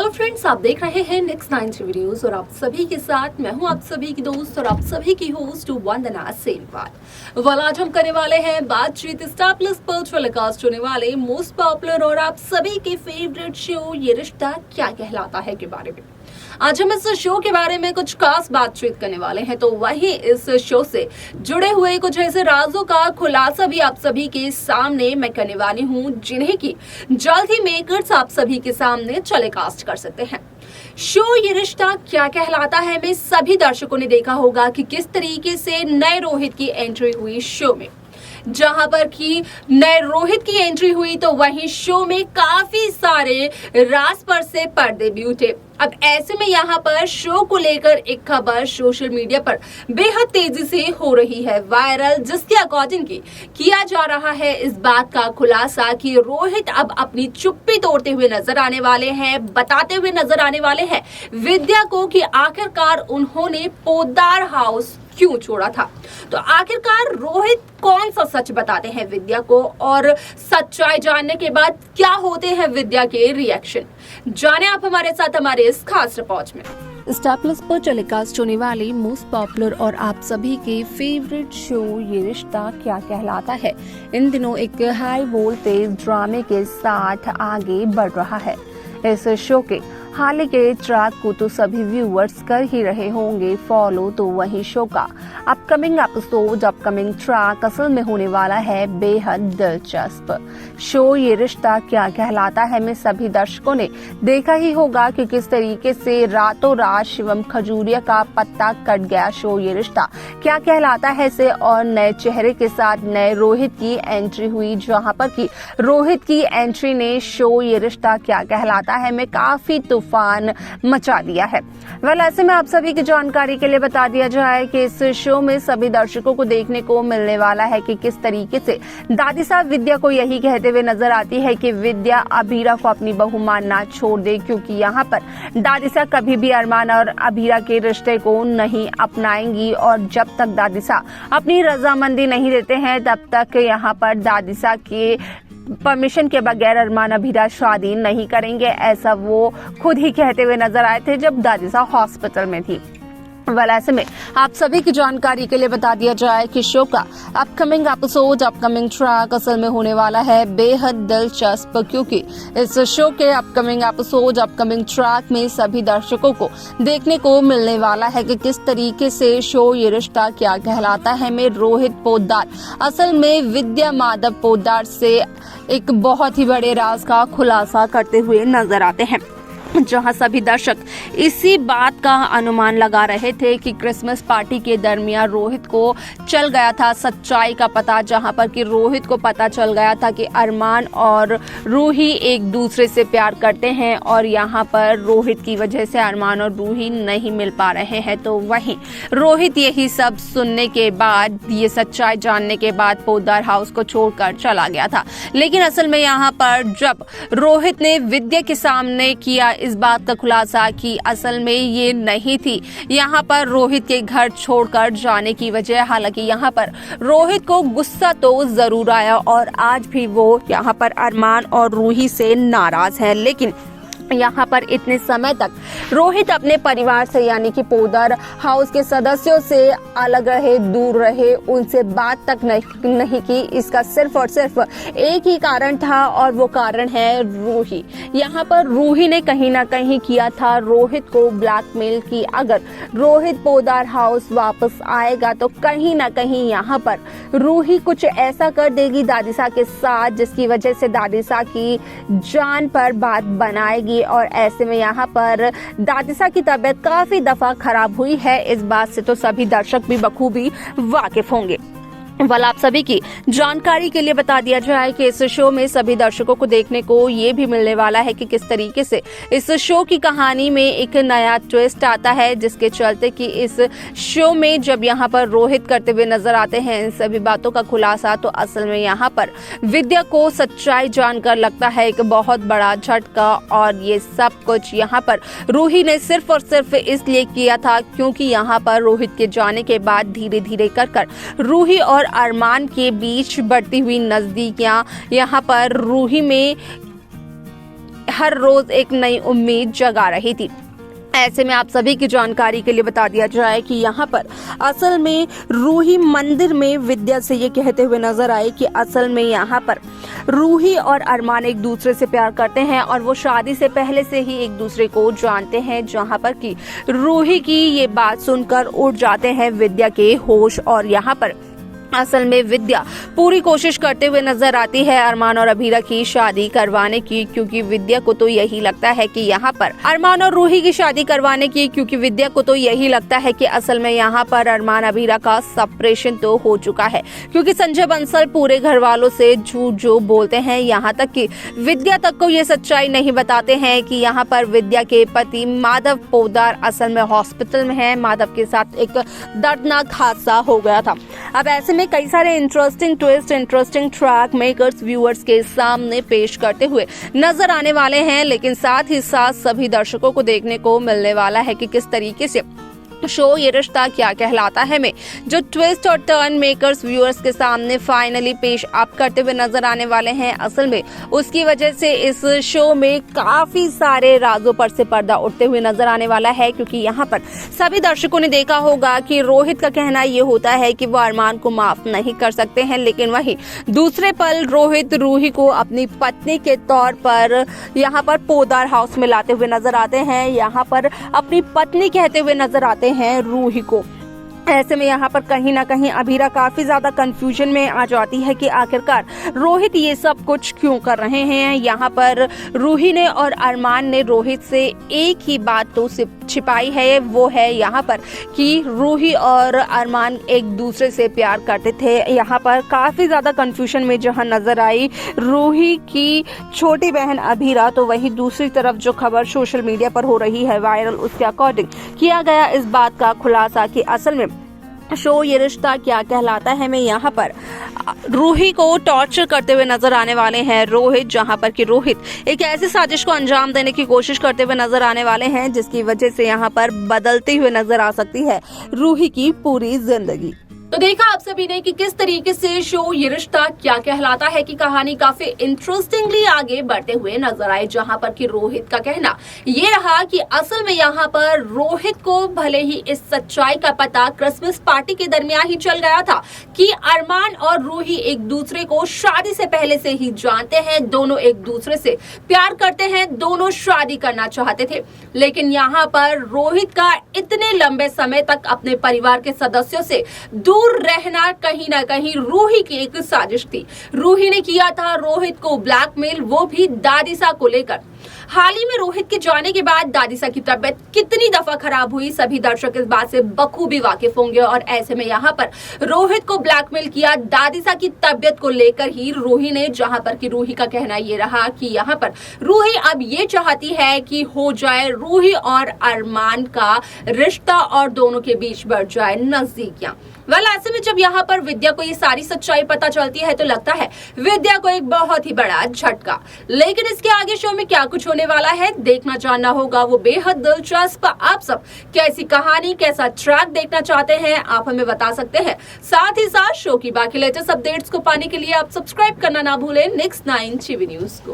Hello friends, आप देख रहे हैं नेक्स्ट 93 वीडियोस और आप सभी के साथ मैं हूं आप सभी की दोस्त और आप सभी की होस्ट वंदना सेनवाल। आज हम करने वाले हैं बातचीत स्टार प्लस पर टेलीकास्ट होने वाले मोस्ट पॉपुलर और आप सभी के फेवरेट शो ये रिश्ता क्या कहलाता है के बारे में। आज हम इस शो के बारे में कुछ खास बातचीत करने वाले हैं, तो वही इस शो से जुड़े हुए कुछ ऐसे राजों का खुलासा भी आप सभी के सामने मैं करने वाली हूं, जिन्हें की जल्द ही मेकर्स आप सभी के सामने टेलीकास्ट कर सकते हैं। शो ये रिश्ता क्या कहलाता है में सभी दर्शकों ने देखा होगा कि किस तरीके से नए रोहित की एंट्री हुई शो में। जहां पर की नए रोहित की एंट्री हुई तो वहीं शो में काफी सारे राज पर से पर्दे भी उठे। अब ऐसे में यहाँ पर शो को लेकर एक खबर सोशल मीडिया पर बेहद तेजी से हो रही है वायरल, जिसके अकॉर्डिंग किया जा रहा है इस बात का खुलासा कि रोहित अब अपनी चुप्पी तोड़ते हुए नजर आने वाले हैं, बताते हुए नजर आने वाले हैं विद्या को कि आखिरकार उन्होंने पोद्दार हाउस क्यों छोड़ा था। तो आखिरकार रोहित कौन सा सच बताते हैं विद्या को और सच्चाई जानने के बाद क्या होते हैं विद्या के रिएक्शन, जाने आप हमारे साथ हमारे इस खास रिपोर्ट में। स्टार प्लस पर टेलीकास्ट होने वाली मोस्ट पॉपुलर और आप सभी के फेवरेट शो ये रिश्ता क्या कहलाता है इन दिनों एक हाई वोल्टेज ड्रामे के साथ आगे बढ़ रहा है। इस शो के हाल के ट्रैक को तो सभी व्यूअर्स कर ही रहे होंगे फॉलो, तो वही शो का अपकमिंग एपिसोड अपकमिंग ट्रैक असल में होने वाला है बेहद दिलचस्प। शो ये रिश्ता क्या कहलाता है में सभी दर्शकों ने देखा ही होगा कि किस तरीके से रातों रात शिवम खजूरिया का पत्ता कट गया शो ये रिश्ता क्या कहलाता है से, और नए चेहरे के साथ नए रोहित की एंट्री हुई, जहां पर की रोहित की एंट्री ने शो ये रिश्ता क्या कहलाता है में काफी तूफान मचा दिया है। ऐसे में आप सभी की जानकारी के लिए बता दिया जाए कि इस शो में सभी दर्शकों को देखने को मिलने वाला है कि किस तरीके से दादी साहब विद्या को यही कहते हुए नजर आती है कि विद्या अभीरा को अपनी बहू मानना छोड़ दे, क्योंकि यहाँ पर दादी साहब कभी भी अरमान और अभीरा के रिश्ते को नहीं अपनाएंगी और जब तक दादी साहब अपनी रजामंदी नहीं देते हैं तब तक यहाँ पर दादी साहब के परमिशन के बगैर अरमान अभीरा शादी नहीं करेंगे। ऐसा वो खुद ही कहते हुए नजर आए थे जब दादी साहब हॉस्पिटल में थी। ऐसे में आप सभी की जानकारी के लिए बता दिया जाए कि शो का अपकमिंग एपिसोड अपकमिंग ट्रैक असल में होने वाला है बेहद दिलचस्प, क्योंकि इस शो के अपकमिंग एपिसोड अपकमिंग ट्रैक में सभी दर्शकों को देखने को मिलने वाला है कि किस तरीके से शो ये रिश्ता क्या कहलाता है में रोहित पोद्दार असल में विद्या माधव पोद्दार से एक बहुत ही बड़े राज का खुलासा करते हुए नजर आते हैं, जहां सभी दर्शक इसी बात का अनुमान लगा रहे थे कि क्रिसमस पार्टी के दरमियान रोहित को चल गया था सच्चाई का पता, जहां पर कि रोहित को पता चल गया था कि अरमान और रूही एक दूसरे से प्यार करते हैं और यहां पर रोहित की वजह से अरमान और रूही नहीं मिल पा रहे हैं। तो वहीं रोहित यही सब सुनने के बाद, ये सच्चाई जानने के बाद पोद्दार हाउस को छोड़कर चला गया था। लेकिन असल में यहाँ पर जब रोहित ने विद्या के सामने किया इस बात का खुलासा कि असल में ये नहीं थी यहाँ पर रोहित के घर छोड़कर जाने की वजह, हालांकि यहाँ पर रोहित को गुस्सा तो जरूर आया और आज भी वो यहाँ पर अरमान और रूही से नाराज है, लेकिन यहाँ पर इतने समय तक रोहित अपने परिवार से यानी कि पोद्दार हाउस के सदस्यों से अलग रहे, दूर रहे, उनसे बात तक नहीं की। इसका सिर्फ और सिर्फ एक ही कारण था और वो कारण है रूही। यहाँ पर रूही ने कहीं ना कहीं किया था रोहित को ब्लैकमेल की अगर रोहित पोद्दार हाउस वापस आएगा तो कहीं ना कहीं यहाँ पर रूही कुछ ऐसा कर देगी दादी साहब के साथ जिसकी वजह से दादी साहब की जान पर बात बनाएगी। और ऐसे में यहाँ पर दादी साहब की तबीयत काफी दफा खराब हुई है, इस बात से तो सभी दर्शक भी बखूबी वाकिफ होंगे। आप सभी की जानकारी के लिए बता दिया जाए कि इस शो में सभी दर्शकों को देखने को ये भी मिलने वाला है कि किस तरीके से इस शो की कहानी में एक नया ट्विस्ट आता है, जिसके चलते कि इस शो में जब यहाँ पर रोहित करते हुए नजर आते हैं इन सभी बातों का खुलासा, तो असल में यहाँ पर विद्या को सच्चाई जानकर लगता है एक बहुत बड़ा झटका। और ये सब कुछ यहाँ पर रूही ने सिर्फ और सिर्फ इसलिए किया था क्योंकि यहाँ पर रोहित के जाने के बाद धीरे धीरे कर रूही और अरमान के बीच बढ़ती हुई नजदीकियां यहाँ पर रूही में हर रोज एक नई उम्मीद जगा रही थी। ऐसे में आप सभी की जानकारी के लिए बता दिया जाए कि यहाँ पर असल में रूही मंदिर में विद्या से ये कहते हुए नजर आए कि असल में यहाँ पर रूही और अरमान एक दूसरे से प्यार करते हैं और वो शादी से पहले से ही एक दूसरे को जानते हैं, जहाँ पर कि रूही की ये बात सुनकर उड़ जाते हैं विद्या के होश। और यहाँ पर असल में विद्या पूरी कोशिश करते हुए नजर आती है अरमान और अभीरा की शादी करवाने की, क्योंकि विद्या को तो यही लगता है कि यहाँ पर अरमान और रूही की शादी करवाने की, क्योंकि विद्या को तो यही लगता है कि असल में यहाँ पर अरमान अभीरा का सेपरेशन तो हो चुका है, क्योंकि संजय बंसल पूरे घर वालों से झूठ जो बोलते हैं, यहाँ तक कि विद्या तक को ये सच्चाई नहीं बताते हैं कि यहाँ पर विद्या के पति माधव पोद्दार असल में हॉस्पिटल में है। माधव के साथ एक दर्दनाक हादसा हो गया था। अब ऐसे में कई सारे interesting twist, interesting track makers viewers के सामने पेश करते हुए नजर आने वाले हैं, लेकिन साथ ही साथ सभी दर्शकों को देखने को मिलने वाला है कि किस तरीके से शो ये रिश्ता क्या कहलाता है में जो ट्विस्ट और टर्न मेकर्स व्यूअर्स के सामने फाइनली पेश अप करते हुए नजर आने वाले हैं। असल में उसकी वजह से इस शो में काफी सारे राजों पर से पर्दा उठते हुए नजर आने वाला है, क्योंकि यहाँ पर सभी दर्शकों ने देखा होगा कि रोहित का कहना ये होता है कि वो अरमान को माफ नहीं कर सकते हैं, लेकिन वहीं दूसरे पल रोहित रूही को अपनी पत्नी के तौर पर यहाँ पर पोद्दार हाउस में लाते हुए नजर आते हैं, यहाँ पर अपनी पत्नी कहते हुए नजर आते हैं रूही को। ऐसे में यहाँ पर कहीं ना कहीं अभीरा काफी ज्यादा कंफ्यूजन में आ जाती है कि आखिरकार रोहित ये सब कुछ क्यों कर रहे हैं। यहाँ पर रूही ने और अरमान ने रोहित से एक ही बात तो छिपाई है, वो है यहाँ पर कि रूही और अरमान एक दूसरे से प्यार करते थे। यहाँ पर काफी ज्यादा कंफ्यूजन में जहाँ नजर आई रूही की छोटी बहन अभीरा, तो वहीं दूसरी तरफ जो खबर सोशल मीडिया पर हो रही है वायरल, उसके अकॉर्डिंग किया गया इस बात का खुलासा कि असल में शो ये रिश्ता क्या कहलाता है में यहाँ पर रूही को टॉर्चर करते हुए नजर आने वाले हैं रोहित, जहाँ पर कि रोहित एक ऐसी साजिश को अंजाम देने की कोशिश करते हुए नजर आने वाले हैं जिसकी वजह से यहाँ पर बदलती हुए नजर आ सकती है रूही की पूरी जिंदगी। तो देखा आप सभी ने कि किस तरीके से शो ये रिश्ता क्या कहलाता है की कहानी काफी इंटरेस्टिंगली आगे बढ़ते हुए नजर आए, जहां पर कि रोहित का कहना ये रहा कि असल में यहाँ पर रोहित को भले ही इस सच्चाई का पता क्रिसमस पार्टी के दरमियान ही चल गया था कि अरमान और रूही एक दूसरे को शादी से पहले से ही जानते हैं, दोनों एक दूसरे से प्यार करते हैं, दोनों शादी करना चाहते थे, लेकिन यहाँ पर रोहित का इतने लंबे समय तक अपने परिवार के सदस्यों से दूर रहना कहीं ना कहीं रूही की एक साजिश थी। रूही ने किया था रोहित को ब्लैकमेल, वो भी दादीसा को लेकर। हाल ही में रोहित के जाने के बाद दादीसा की तबीयत कितनी दफा खराब हुई, सभी दर्शक इस बात से बखूबी वाकिफ होंगे। और ऐसे में यहाँ पर रोहित को ब्लैकमेल किया दादीसा की तबीयत को लेकर ही रूही ने, जहां पर कि रूही का कहना ये रहा कि यहाँ पर रूही अब ये चाहती है कि हो जाए रूही और अरमान का रिश्ता और दोनों के बीच बढ़ जाए नजदीकियां। ऐसे में जब यहाँ पर विद्या को ये सारी सच्चाई पता चलती है तो लगता है विद्या को एक बहुत ही बड़ा झटका, लेकिन इसके आगे शो में क्या कुछ होने वाला है देखना जानना होगा, वो बेहद दिलचस्प। आप सब कैसी कहानी, कैसा ट्रैक देखना चाहते हैं आप हमें बता सकते हैं। साथ ही साथ शो की बाकी लेटेस्ट अपडेट्स को पाने के लिए आप सब्सक्राइब करना ना भूलें Next 9 टीवी न्यूज को।